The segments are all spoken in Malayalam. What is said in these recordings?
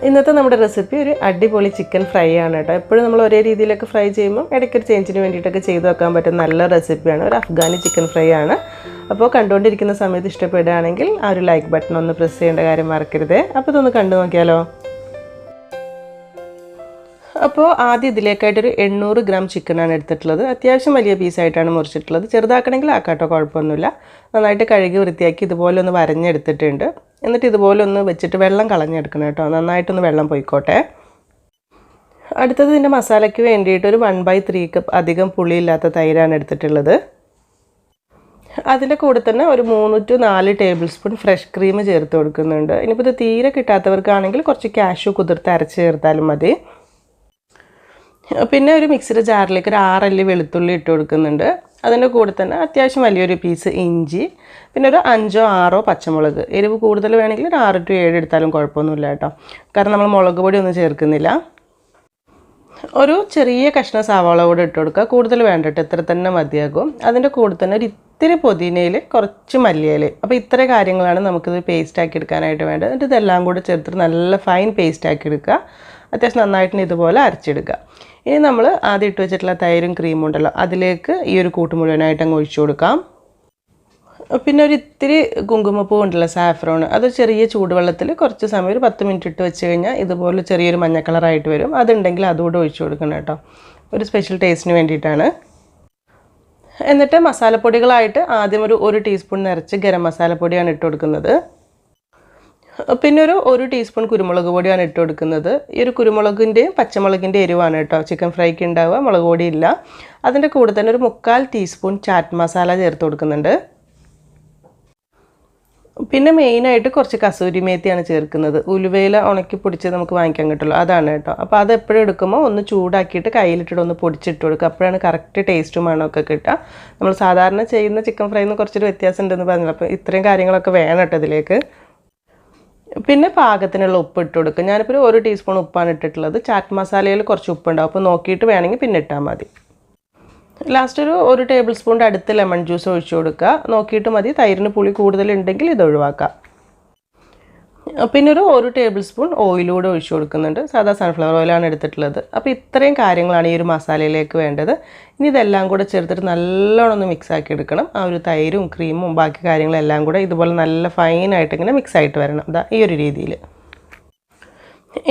ഇന്നത്തെ നമ്മുടെ റെസിപ്പി ഒരു അടിപൊളി ചിക്കൻ ഫ്രൈ ആണ് കേട്ടോ. എപ്പോഴും നമ്മൾ ഒരേ രീതിയിലൊക്കെ ഫ്രൈ ചെയ്യുമ്പോൾ ഇടയ്ക്കൊരു ചേഞ്ചിന് വേണ്ടിയിട്ടൊക്കെ ചെയ്ത് വെക്കാൻ പറ്റുന്ന നല്ല റെസിപ്പിയാണ്. ഒരു അഫ്ഗാനി ചിക്കൻ ഫ്രൈ ആണ്. അപ്പോൾ കണ്ടുകൊണ്ടിരിക്കുന്ന സമയത്ത് ഇഷ്ടപ്പെടുകയാണെങ്കിൽ ആ ഒരു ലൈക്ക് ബട്ടൺ ഒന്ന് പ്രസ് ചെയ്യേണ്ട കാര്യം മറക്കരുത്. അപ്പോൾ ഇതൊന്ന് കണ്ടു നോക്കിയാലോ. അപ്പോൾ ആദ്യം ഇതിലേക്കായിട്ടൊരു 800 ഗ്രാം ചിക്കനാണ് എടുത്തിട്ടുള്ളത്. അത്യാവശ്യം വലിയ പീസായിട്ടാണ് മുറിച്ചിട്ടുള്ളത്. ചെറുതാക്കണമെങ്കിൽ ആക്കാട്ടോ, കുഴപ്പമൊന്നുമില്ല. നന്നായിട്ട് കഴുകി വൃത്തിയാക്കി ഇതുപോലെ ഒന്ന് വരഞ്ഞെടുത്തിട്ടുണ്ട്. എന്നിട്ട് ഇതുപോലെ ഒന്ന് വെച്ചിട്ട് വെള്ളം കളഞ്ഞെടുക്കണം കേട്ടോ. നന്നായിട്ടൊന്ന് വെള്ളം പോയിക്കോട്ടെ. അടുത്തത് ഇതിൻ്റെ മസാലയ്ക്ക് വേണ്ടിയിട്ട് ഒരു 1/3 കപ്പ് അധികം പുളിയില്ലാത്ത തൈരാണ് എടുത്തിട്ടുള്ളത്. അതിൻ്റെ കൂടെ തന്നെ ഒരു 3 to 4 table spoon fresh cream ചേർത്ത് കൊടുക്കുന്നുണ്ട്. ഇനിയിപ്പോൾ ഇത് തീരെ കിട്ടാത്തവർക്കാണെങ്കിൽ കുറച്ച് കാഷ്യൂ കുതിർത്ത് അരച്ച് ചേർത്താലും മതി. പിന്നെ ഒരു മിക്സിയുടെ ജാറിലേക്ക് ഒരു 6 അല്ലി വെളുത്തുള്ളി ഇട്ട് കൊടുക്കുന്നുണ്ട്. അതിൻ്റെ കൂടെ തന്നെ അത്യാവശ്യം വലിയൊരു പീസ് ഇഞ്ചി, പിന്നെ ഒരു 5 or 6 പച്ചമുളക്. എരിവ് കൂടുതൽ വേണമെങ്കിൽ ഒരു 6 to 7 എടുത്താലും കുഴപ്പമൊന്നുമില്ല കേട്ടോ, കാരണം നമ്മൾ മുളക് പൊടി ഒന്നും ചേർക്കുന്നില്ല. ഒരു ചെറിയ കഷ്ണം സവാള കൂടെ ഇട്ട് കൊടുക്കുക. കൂടുതൽ വേണ്ട കേട്ടോ, ഇത്ര തന്നെ മതിയാകും. അതിൻ്റെ കൂടെ തന്നെ ഒരു ഇത്തിരി പുതിനയിൽ, കുറച്ച് മല്ലിയില. അപ്പോൾ ഇത്ര കാര്യങ്ങളാണ് നമുക്കിത് പേസ്റ്റ് ആക്കി എടുക്കാനായിട്ട് വേണ്ടത്. എന്നിട്ട് ഇതെല്ലാം കൂടെ ചേർത്തിട്ട് നല്ല ഫൈൻ പേസ്റ്റ് ആക്കി എടുക്കുക. അത്യാവശ്യം നന്നായിട്ട് ഇതുപോലെ അരച്ചെടുക്കുക. ഇനി നമ്മൾ ആദ്യം ഇട്ട് വെച്ചിട്ടുള്ള തൈരും ക്രീമും ഉണ്ടല്ലോ, അതിലേക്ക് ഈ ഒരു കൂട്ട് മുഴുവനായിട്ട് അങ്ങ് ഒഴിച്ചു കൊടുക്കാം. പിന്നെ ഒരു ഇത്തിരി കുങ്കുമപ്പൂ ഉണ്ടല്ലോ, സാഫ്രോൺ, അത് ചെറിയ ചൂടുവെള്ളത്തിൽ കുറച്ച് സമയം ഒരു 10 മിനിറ്റ് ഇട്ട് വെച്ച് കഴിഞ്ഞാൽ ഇതുപോലെ ചെറിയൊരു മഞ്ഞ കളറായിട്ട് വരും. അതുണ്ടെങ്കിൽ അതുകൂടെ ഒഴിച്ചു കൊടുക്കണം കേട്ടോ, ഒരു സ്പെഷ്യൽ ടേസ്റ്റിന് വേണ്ടിയിട്ടാണ്. എന്നിട്ട് മസാലപ്പൊടികളായിട്ട് ആദ്യം ഒരു 1 ടീസ്പൂൺ നിറച്ച് ഗരം മസാലപ്പൊടിയാണ് ഇട്ട് കൊടുക്കുന്നത്. പിന്നെ ഒരു 1 ടീസ്പൂൺ കുരുമുളക് പൊടിയാണ് ഇട്ട് കൊടുക്കുന്നത്. ഈ ഒരു കുരുമുളകിൻ്റെയും പച്ചമുളകിൻ്റെ എരിവാണ് കേട്ടോ ചിക്കൻ ഫ്രൈക്ക് ഉണ്ടാവുക, മുളക് പൊടി ഇല്ല. അതിൻ്റെ കൂടെ തന്നെ ഒരു 3/4 ടീസ്പൂൺ ചാറ്റ് മസാല ചേർത്ത് കൊടുക്കുന്നുണ്ട്. പിന്നെ മെയിനായിട്ട് കുറച്ച് കസൂരി മേത്തിയാണ് ചേർക്കുന്നത്. ഉലുവയില ഉണക്കി പൊടിച്ച് നമുക്ക് വാങ്ങിക്കാൻ കിട്ടുമല്ലോ, അതാണ് കേട്ടോ. അപ്പോൾ അത് എപ്പോഴും എടുക്കുമ്പോൾ ഒന്ന് ചൂടാക്കിയിട്ട് കയ്യിലിട്ടിട്ട് ഒന്ന് പൊടിച്ചിട്ട് കൊടുക്കുക. അപ്പോഴാണ് കറക്റ്റ് ടേസ്റ്റും മണമൊക്കെ കിട്ടുക. നമ്മൾ സാധാരണ ചെയ്യുന്ന ചിക്കൻ ഫ്രൈയിൽ നിന്ന് കുറച്ചൊരു വ്യത്യാസം ഉണ്ടെന്ന് പറഞ്ഞല്ലോ. അപ്പോൾ ഇത്രയും കാര്യങ്ങളൊക്കെ വേണം കേട്ടോ ഇതിലേക്ക്. പിന്നെ പാകത്തിനുള്ള ഉപ്പ് ഇട്ട് കൊടുക്കുക. ഞാനിപ്പോൾ 1 ടീസ്പൂൺ ഉപ്പാണ് ഇട്ടിട്ടുള്ളത്. ചാറ്റ് മസാലയിൽ കുറച്ച് ഉപ്പുണ്ടാവും, അപ്പോൾ നോക്കിയിട്ട് വേണമെങ്കിൽ പിന്നെ ഇട്ടാൽ മതി. ലാസ്റ്റ് ഒരു 1 ടേബിൾ സ്പൂണിൻ്റെ അടുത്ത് ലെമൺ ജ്യൂസ് ഒഴിച്ചു കൊടുക്കുക. നോക്കിയിട്ട് മതി, തൈരിന് പുളി കൂടുതലുണ്ടെങ്കിൽ ഇത് ഒഴിവാക്കാം. പിന്നെ ഒരു 1 ടേബിൾ സ്പൂൺ ഓയിലൂടെ ഒഴിച്ചു കൊടുക്കുന്നുണ്ട്. സാധാ സൺഫ്ലവർ ഓയിലാണ് എടുത്തിട്ടുള്ളത്. അപ്പോൾ ഇത്രയും കാര്യങ്ങളാണ് ഈ ഒരു മസാലയിലേക്ക് വേണ്ടത്. ഇനി ഇതെല്ലാം കൂടെ ചേർത്തിട്ട് നല്ലോണം ഒന്ന് മിക്സ് ആക്കി എടുക്കണം. ആ ഒരു തൈരും ക്രീമും ബാക്കി കാര്യങ്ങളെല്ലാം കൂടെ ഇതുപോലെ നല്ല ഫൈനായിട്ട് ഇങ്ങനെ മിക്സ് ആയിട്ട് വരണം. ഇതാ ഈ ഒരു രീതിയിൽ.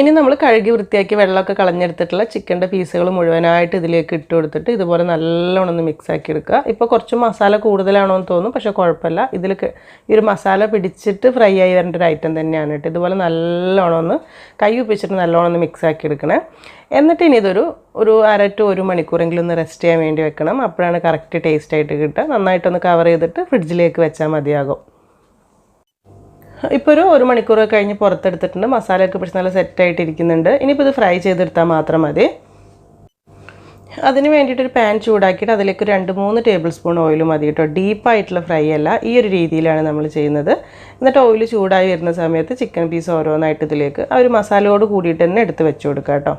ഇനി നമ്മൾ കഴുകി വൃത്തിയാക്കി വെള്ളമൊക്കെ കളഞ്ഞെടുത്തിട്ടുള്ള ചിക്കൻ്റെ പീസുകൾ മുഴുവനായിട്ട് ഇതിലേക്ക് ഇട്ട് കൊടുത്തിട്ട് ഇതുപോലെ നല്ലോണം ഒന്ന് മിക്സ് ആക്കി എടുക്കുക. ഇപ്പോൾ കുറച്ച് മസാല കൂടുതലാണോ എന്ന് തോന്നും, പക്ഷേ കുഴപ്പമില്ല. ഇതിൽ ഈ ഒരു മസാല പിടിച്ചിട്ട് ഫ്രൈ ആയി വരേണ്ട ഒരു ഐറ്റം തന്നെയാണ് കേട്ടോ. ഇതുപോലെ നല്ലോണം ഒന്ന് കൈ ഉപ്പിച്ചിട്ട് നല്ലോണം ഒന്ന് മിക്സ് ആക്കി എടുക്കണേ. എന്നിട്ട് ഇനി ഇതൊരു 1/2 to 1 മണിക്കൂറെങ്കിലും ഒന്ന് റെസ്റ്റ് ചെയ്യാൻ വേണ്ടി വെക്കണം. അപ്പോഴാണ് കറക്റ്റ് ടേസ്റ്റ് ആയിട്ട് കിട്ടുക. നന്നായിട്ടൊന്ന് കവർ ചെയ്തിട്ട് ഫ്രിഡ്ജിലേക്ക് വെച്ചാൽ മതിയാകും. ഇപ്പോൾ ഒരു 1 മണിക്കൂറൊക്കെ കഴിഞ്ഞ് പുറത്തെടുത്തിട്ടുണ്ട്. മസാലയൊക്കെ പിടിച്ച് നല്ല സെറ്റായിട്ടിരിക്കുന്നുണ്ട്. ഇനിയിപ്പോൾ ഇത് ഫ്രൈ ചെയ്തെടുത്താൽ മാത്രം മതി. അതിന് വേണ്ടിയിട്ടൊരു പാൻ ചൂടാക്കിയിട്ട് അതിലേക്ക് 2-3 ടേബിൾ സ്പൂൺ ഓയിൽ മതി കേട്ടോ. ഡീപ്പായിട്ടുള്ള ഫ്രൈ അല്ല, ഈ ഒരു രീതിയിലാണ് നമ്മൾ ചെയ്യുന്നത്. എന്നിട്ട് ഓയിൽ ചൂടായി വരുന്ന സമയത്ത് ചിക്കൻ പീസ് ഓരോന്നായിട്ട് ഇതിലേക്ക് ആ ഒരു മസാലയോട് കൂടിയിട്ട് തന്നെ എടുത്ത് വെച്ച് കൊടുക്കുക കേട്ടോ.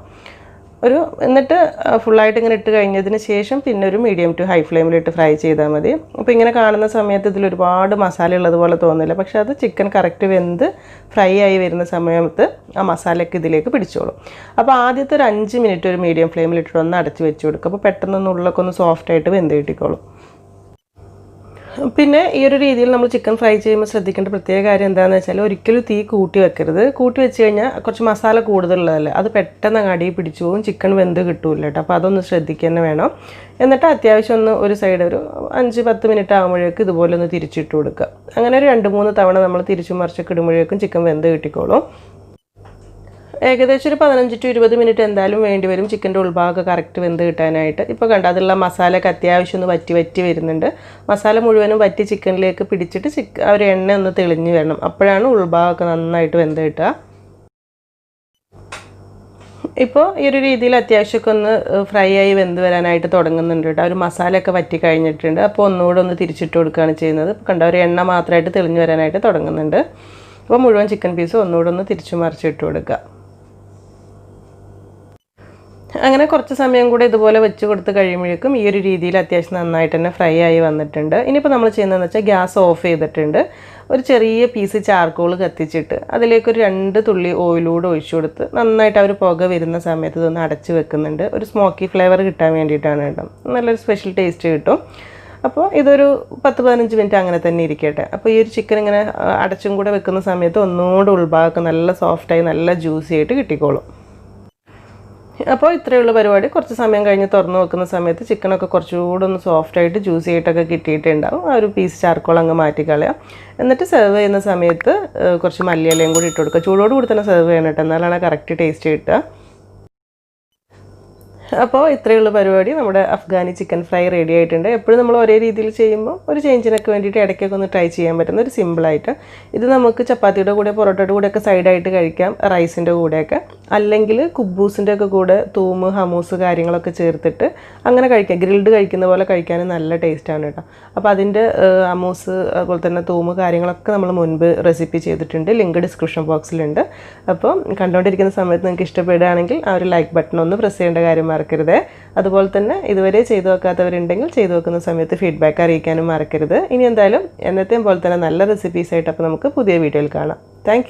എന്നിട്ട് ഫുള്ളായിട്ട് ഇങ്ങനെ ഇട്ട് കഴിഞ്ഞതിന് ശേഷം പിന്നെ ഒരു മീഡിയം ടു ഹൈ ഫ്ലെയിമിലിട്ട് ഫ്രൈ ചെയ്താൽ മതി. അപ്പോൾ ഇങ്ങനെ കാണുന്ന സമയത്ത് ഇതിൽ ഒരുപാട് മസാല ഉള്ളതുപോലെ തോന്നില്ല, പക്ഷേ അത് ചിക്കൻ കറക്റ്റ് വെന്ത് ഫ്രൈ ആയി വരുന്ന സമയത്ത് ആ മസാലയൊക്കെ ഇതിലേക്ക് പിടിച്ചോളും. അപ്പോൾ ആദ്യത്തെ ഒരു 5 മിനിറ്റ് ഒരു മീഡിയം ഫ്ലെയിമിലിട്ട് ഒന്ന് അടച്ച് വെച്ച് കൊടുക്കുക. അപ്പോൾ പെട്ടെന്ന് ഉള്ളൊക്കെ ഒന്ന് സോഫ്റ്റായിട്ട് വെന്ത് കിട്ടിക്കോളും. പിന്നെ ഈ ഒരു രീതിയിൽ നമ്മൾ ചിക്കൻ ഫ്രൈ ചെയ്യുമ്പോൾ ശ്രദ്ധിക്കേണ്ട പ്രത്യേക കാര്യം എന്താണെന്ന് വെച്ചാൽ ഒരിക്കലും തീ കൂട്ടി വെക്കരുത്. കൂട്ടി വെച്ച് കഴിഞ്ഞാൽ കുറച്ച് മസാല കൂടുതലുള്ളതല്ലേ, അത് പെട്ടെന്ന് അടിയിൽ പിടിച്ചു പോകും, ചിക്കൻ വെന്ത് കിട്ടൂല കേട്ടോ. അപ്പോൾ അതൊന്ന് ശ്രദ്ധിക്കുക തന്നെ വേണം. എന്നിട്ട് അത്യാവശ്യം ഒന്ന് ഒരു സൈഡ് ഒരു 5-10 മിനിറ്റ് ആകുമ്പോഴേക്കും ഇതുപോലെ ഒന്ന് തിരിച്ചിട്ട് കൊടുക്കുക. അങ്ങനെ ഒരു 2-3 തവണ നമ്മൾ തിരിച്ചു മറിച്ചൊക്കെ ഇടുമ്പോഴേക്കും ചിക്കൻ വെന്ത് കിട്ടിക്കോളും. ഏകദേശം ഒരു 15 to 20 മിനിറ്റ് എന്തായാലും വേണ്ടി വരും ചിക്കൻ്റെ ഉൾഭാഗമൊക്കെ കറക്റ്റ് വെന്ത് കിട്ടാനായിട്ട്. ഇപ്പോൾ കണ്ട അതിലുള്ള മസാലയൊക്കെ അത്യാവശ്യം ഒന്ന് വറ്റി വരുന്നുണ്ട്. മസാല മുഴുവനും വറ്റി ചിക്കനിലേക്ക് പിടിച്ചിട്ട് ആ ഒരു എണ്ണ ഒന്ന് തെളിഞ്ഞ് വരണം. അപ്പോഴാണ് ഉൾഭാഗമൊക്കെ നന്നായിട്ട് വെന്ത് കിട്ടുക. ഇപ്പോൾ ഈ ഒരു രീതിയിൽ അത്യാവശ്യമൊക്കെ ഒന്ന് ഫ്രൈ ആയി വെന്ത് വരാനായിട്ട് തുടങ്ങുന്നുണ്ട് കേട്ടോ. ഒരു മസാലയൊക്കെ വറ്റി കഴിഞ്ഞിട്ടുണ്ട്. അപ്പോൾ ഒന്നുകൂടെ ഒന്ന് തിരിച്ചിട്ട് കൊടുക്കുകയാണ് ചെയ്യുന്നത്. കണ്ട ഒരു എണ്ണ മാത്രമായിട്ട് തെളിഞ്ഞ് വരാനായിട്ട് തുടങ്ങുന്നുണ്ട്. അപ്പോൾ മുഴുവൻ ചിക്കൻ പീസ് ഒന്നുകൂടെ ഒന്ന് തിരിച്ചു മറിച്ചിട്ട് കൊടുക്കുക. അങ്ങനെ കുറച്ച് സമയം കൂടെ ഇതുപോലെ വെച്ച് കൊടുത്ത് കഴിയുമ്പോഴേക്കും ഈ ഒരു രീതിയിൽ അത്യാവശ്യം നന്നായിട്ട് തന്നെ ഫ്രൈ ആയി വന്നിട്ടുണ്ട്. ഇനിയിപ്പോൾ നമ്മൾ ചെയ്യുന്നതെന്ന് വെച്ചാൽ ഗ്യാസ് ഓഫ് ചെയ്തിട്ടുണ്ട്. ഒരു ചെറിയ പീസ് ചാർക്കോൾ കത്തിച്ചിട്ട് അതിലേക്ക് ഒരു 2 തുള്ളി ഓയിലൂടെ ഒഴിച്ചു കൊടുത്ത് നന്നായിട്ട് ആ ഒരു പുക വരുന്ന സമയത്ത് ഇതൊന്ന് അടച്ച് വെക്കുന്നുണ്ട്. ഒരു സ്മോക്കി ഫ്ലേവർ കിട്ടാൻ വേണ്ടിയിട്ടാണ് കേട്ടോ. നല്ലൊരു സ്പെഷ്യൽ ടേസ്റ്റ് കിട്ടും. അപ്പോൾ ഇതൊരു 10-15 മിനിറ്റ് അങ്ങനെ തന്നെ ഇരിക്കട്ടെ. അപ്പോൾ ഈ ഒരു ചിക്കൻ ഇങ്ങനെ അടച്ചും കൂടെ വെക്കുന്ന സമയത്ത് ഒന്നുകൂടെ ഉൾഭാഗമൊക്കെ നല്ല സോഫ്റ്റായി നല്ല ജ്യൂസി ആയിട്ട് കിട്ടിക്കോളും. അപ്പോൾ ഇത്രയുള്ള പരിപാടി. കുറച്ച് സമയം കഴിഞ്ഞ് തുറന്ന് വെക്കുന്ന സമയത്ത് ചിക്കനൊക്കെ കുറച്ചുകൂടെ ഒന്ന് സോഫ്റ്റായിട്ട് ജ്യൂസി ആയിട്ടൊക്കെ കിട്ടിയിട്ടുണ്ടാവും. ആ ഒരു പീസ് ചാർക്കോൾ അങ്ങ് മാറ്റിക്കളയാം. എന്നിട്ട് സെർവ് ചെയ്യുന്ന സമയത്ത് കുറച്ച് മല്ലിയിലയും കൂടി ഇട്ട് കൊടുക്കുക. ചൂടോട് കൂടി തന്നെ സെർവ് ചെയ്യണം കേട്ടോ, എന്നാലാണ് കറക്റ്റ് ടേസ്റ്റ് കിട്ടുക. അപ്പോൾ ഇത്രയുള്ള പരിപാടി. നമ്മുടെ അഫ്ഗാനി ചിക്കൻ ഫ്രൈ റെഡി ആയിട്ടുണ്ട്. എപ്പോഴും നമ്മൾ ഒരേ രീതിയിൽ ചെയ്യുമ്പോൾ ഒരു ചേഞ്ചിനൊക്കെ വേണ്ടിയിട്ട് ഇടയ്ക്കൊക്കെ ഒന്ന് ട്രൈ ചെയ്യാൻ പറ്റുന്ന ഒരു സിമ്പിളായിട്ട്. ഇത് നമുക്ക് ചപ്പാത്തിയുടെ കൂടെ പൊറോട്ടയുടെ കൂടെയൊക്കെ സൈഡായിട്ട് കഴിക്കാം, റൈസിൻ്റെ കൂടെയൊക്കെ. അല്ലെങ്കിൽ കുബൂസിൻ്റെ ഒക്കെ കൂടെ തൂം, ഹമൂസ് കാര്യങ്ങളൊക്കെ ചേർത്തിട്ട് അങ്ങനെ കഴിക്കാം. ഗ്രിൽഡ് കഴിക്കുന്ന പോലെ കഴിക്കാനും നല്ല ടേസ്റ്റാണ് കേട്ടോ. അപ്പോൾ അതിൻ്റെ ഹമൂസ് അതുപോലെ തന്നെ തൂം കാര്യങ്ങളൊക്കെ നമ്മൾ മുൻപ് റെസിപ്പി ചെയ്തിട്ടുണ്ട്. ലിങ്ക് ഡിസ്ക്രിപ്ഷൻ ബോക്സിലുണ്ട്. അപ്പോൾ കണ്ടുകൊണ്ടിരിക്കുന്ന സമയത്ത് നിങ്ങൾക്ക് ഇഷ്ടപ്പെടുകയാണെങ്കിൽ ആ ഒരു ലൈക്ക് ബട്ടൺ ഒന്ന് പ്രസ് ചെയ്യേണ്ട കാര്യം മറക്കരുത്. അതുപോലെ തന്നെ ഇതുവരെ ചെയ്തു വെക്കാത്തവരുണ്ടെങ്കിൽ ചെയ്തു വെക്കുന്ന സമയത്ത് ഫീഡ്ബാക്ക് അറിയിക്കാനും മറക്കരുത്. ഇനി എന്തായാലും എന്നത്തെയും പോലെ തന്നെ നല്ല റെസിപ്പീസായിട്ട് അപ്പോൾ നമുക്ക് പുതിയ വീഡിയോയിൽ കാണാം. താങ്ക്